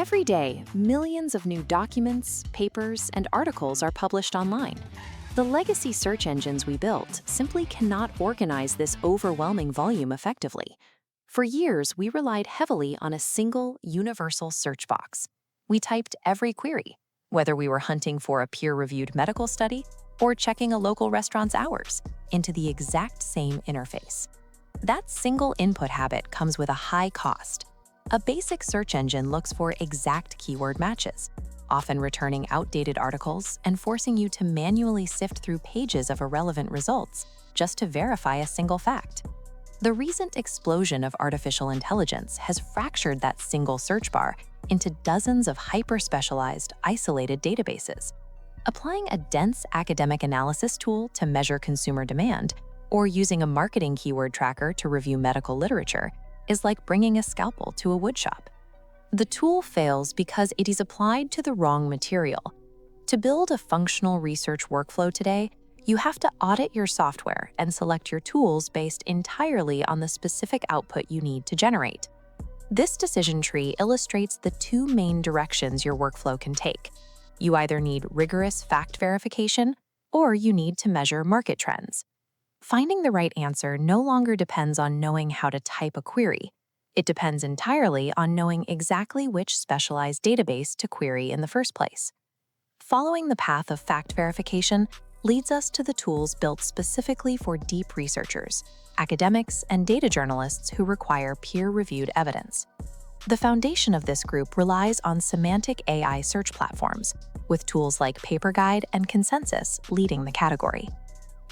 Every day, millions of new documents, papers, and articles are published online. The legacy search engines we built simply cannot organize this overwhelming volume effectively. For years, we relied heavily on a single, universal search box. We typed every query, whether we were hunting for a peer-reviewed medical study or checking a local restaurant's hours, into the exact same interface. That single input habit comes with a high cost. A basic search engine looks for exact keyword matches, often returning outdated articles and forcing you to manually sift through pages of irrelevant results just to verify a single fact. The recent explosion of artificial intelligence has fractured that single search bar into dozens of hyper-specialized, isolated databases. Applying a dense academic analysis tool to measure consumer demand, or using a marketing keyword tracker to review medical literature, is like bringing a scalpel to a woodshop. The tool fails because it is applied to the wrong material. To build a functional research workflow today, you have to audit your software and select your tools based entirely on the specific output you need to generate. This decision tree illustrates the two main directions your workflow can take. You either need rigorous fact verification, or you need to measure market trends. Finding the right answer no longer depends on knowing how to type a query. It depends entirely on knowing exactly which specialized database to query in the first place. Following the path of fact verification leads us to the tools built specifically for deep researchers, academics, and data journalists who require peer-reviewed evidence. The foundation of this group relies on semantic AI search platforms, with tools like Paperguide and Consensus leading the category.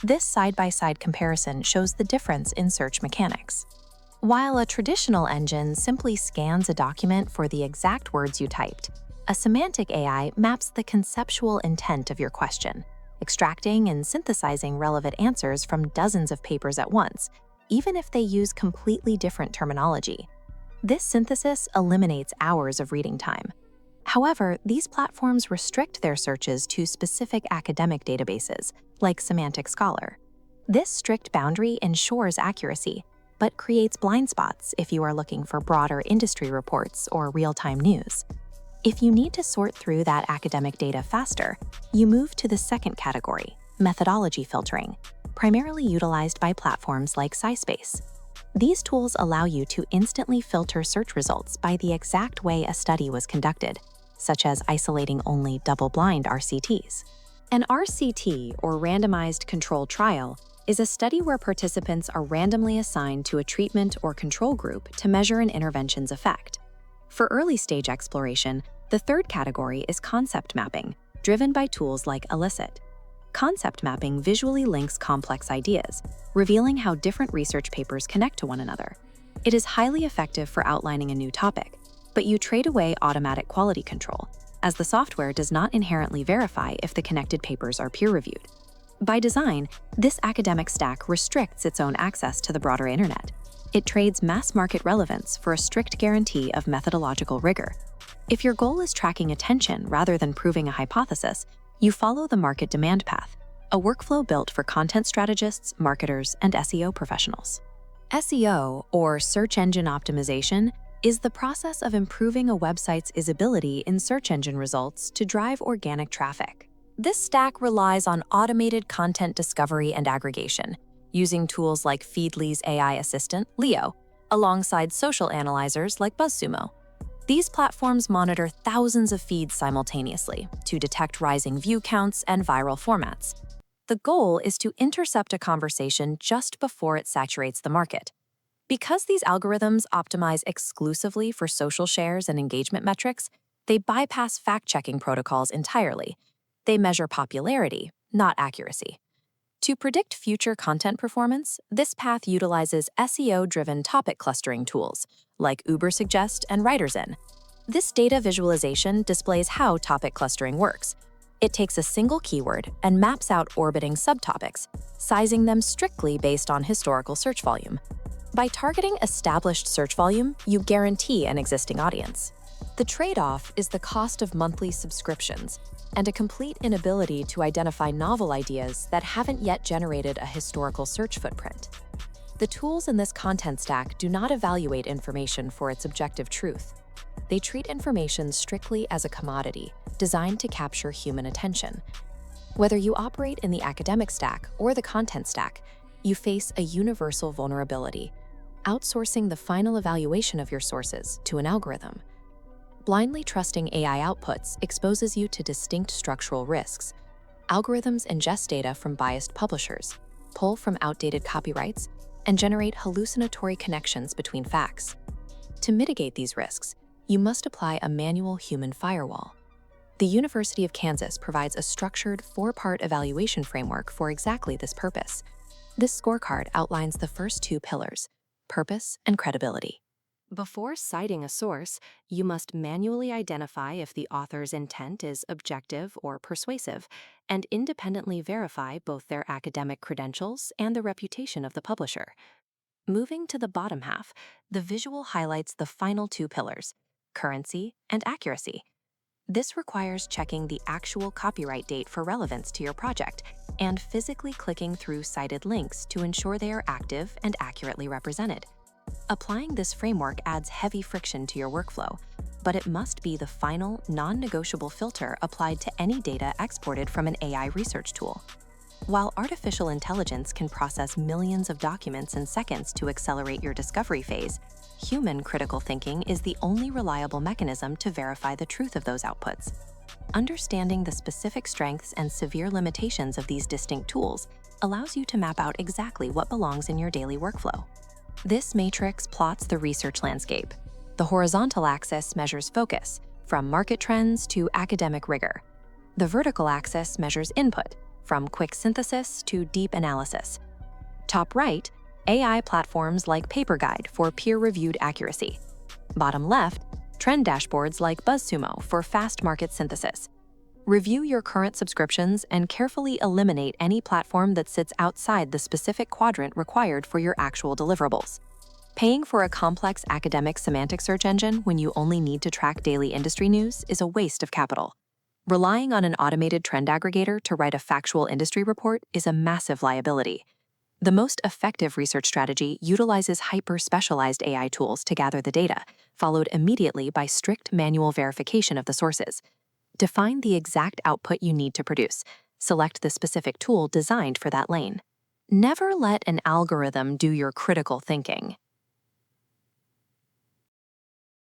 This side-by-side comparison shows the difference in search mechanics. While a traditional engine simply scans a document for the exact words you typed, a semantic AI maps the conceptual intent of your question, extracting and synthesizing relevant answers from dozens of papers at once, even if they use completely different terminology. This synthesis eliminates hours of reading time. However, these platforms restrict their searches to specific academic databases, like Semantic Scholar. This strict boundary ensures accuracy, but creates blind spots if you are looking for broader industry reports or real-time news. If you need to sort through that academic data faster, you move to the second category, methodology filtering, primarily utilized by platforms like SciSpace. These tools allow you to instantly filter search results by the exact way a study was conducted, such as isolating only double-blind RCTs. An RCT, or randomized controlled trial, is a study where participants are randomly assigned to a treatment or control group to measure an intervention's effect. For early-stage exploration, the third category is concept mapping, driven by tools like Elicit. Concept mapping visually links complex ideas, revealing how different research papers connect to one another. It is highly effective for outlining a new topic, but you trade away automatic quality control, as the software does not inherently verify if the connected papers are peer-reviewed. By design, this academic stack restricts its own access to the broader internet. It trades mass market relevance for a strict guarantee of methodological rigor. If your goal is tracking attention rather than proving a hypothesis, you follow the market demand path, a workflow built for content strategists, marketers, and SEO professionals. SEO, or search engine optimization, is the process of improving a website's visibility in search engine results to drive organic traffic. This stack relies on automated content discovery and aggregation, using tools like Feedly's AI assistant, Leo, alongside social analyzers like BuzzSumo. These platforms monitor thousands of feeds simultaneously to detect rising view counts and viral formats. The goal is to intercept a conversation just before it saturates the market. Because these algorithms optimize exclusively for social shares and engagement metrics, they bypass fact-checking protocols entirely. They measure popularity, not accuracy. To predict future content performance, this path utilizes SEO-driven topic clustering tools, like Ubersuggest and WriterSin. This data visualization displays how topic clustering works. It takes a single keyword and maps out orbiting subtopics, sizing them strictly based on historical search volume. By targeting established search volume, you guarantee an existing audience. The trade-off is the cost of monthly subscriptions and a complete inability to identify novel ideas that haven't yet generated a historical search footprint. The tools in this content stack do not evaluate information for its objective truth. They treat information strictly as a commodity, designed to capture human attention. Whether you operate in the academic stack or the content stack, you face a universal vulnerability: outsourcing the final evaluation of your sources to an algorithm. Blindly trusting AI outputs exposes you to distinct structural risks. Algorithms ingest data from biased publishers, pull from outdated copyrights, and generate hallucinatory connections between facts. To mitigate these risks, you must apply a manual human firewall. The University of Kansas provides a structured 4-part evaluation framework for exactly this purpose. This scorecard outlines the first 2 pillars: purpose and credibility. Before citing a source, you must manually identify if the author's intent is objective or persuasive, and independently verify both their academic credentials and the reputation of the publisher. Moving to the bottom half, the visual highlights the final 2 pillars: currency and accuracy. This requires checking the actual copyright date for relevance to your project and physically clicking through cited links to ensure they are active and accurately represented. Applying this framework adds heavy friction to your workflow, but it must be the final, non-negotiable filter applied to any data exported from an AI research tool. While artificial intelligence can process millions of documents in seconds to accelerate your discovery phase, human critical thinking is the only reliable mechanism to verify the truth of those outputs. Understanding the specific strengths and severe limitations of these distinct tools allows you to map out exactly what belongs in your daily workflow. This matrix plots the research landscape. The horizontal axis measures focus, from market trends to academic rigor. The vertical axis measures input, from quick synthesis to deep analysis. Top right, AI platforms like Paperguide for peer-reviewed accuracy. Bottom left, trend dashboards like BuzzSumo for fast market synthesis. Review your current subscriptions and carefully eliminate any platform that sits outside the specific quadrant required for your actual deliverables. Paying for a complex academic semantic search engine when you only need to track daily industry news is a waste of capital. Relying on an automated trend aggregator to write a factual industry report is a massive liability. The most effective research strategy utilizes hyper-specialized AI tools to gather the data, followed immediately by strict manual verification of the sources. Define the exact output you need to produce. Select the specific tool designed for that lane. Never let an algorithm do your critical thinking.